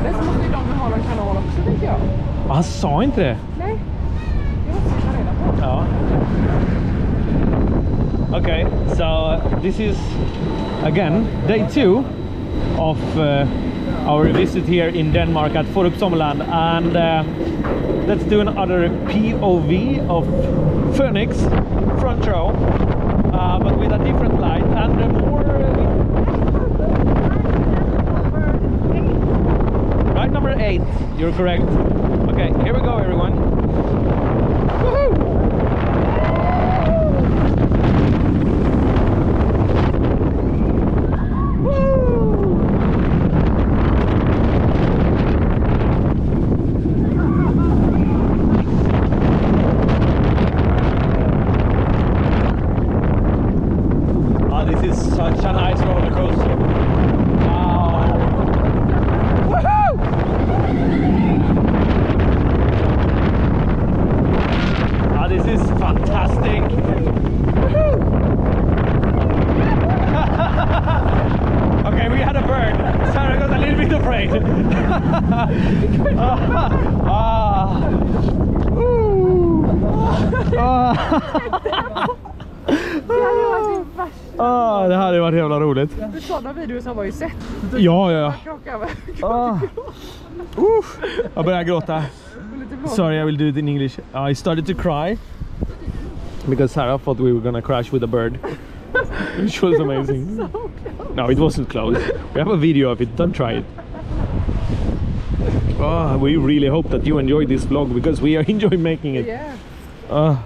det så måste ju de ha någon kanal också, tycker jag. Han sa inte det. Nej, det måste vi ta reda på. Ja. Okay, so this is again day 2 of our visit here in Denmark at Fårup Sommerland, and let's do another POV of Fønix front row, but with a different light and more. Right, number 8. You're correct. Okay, here we go, everyone. Woohoo! Such a nice roller coaster. Wow. Woohoo! This is fantastic. Woohoo! Okay, we had a bird. Sarah got a little bit afraid. Det hade varit jävla roligt. Sådana videos har man ju sett. Ja. Jag börjar gråta. Sorry, I will do it in English. I started to cry because Sarah thought we were gonna crash with a bird. Which was amazing. No, it wasn't close. We have a video of it. Don't try it. We really hope that you enjoyed this vlog because we are enjoying making it. Yeah.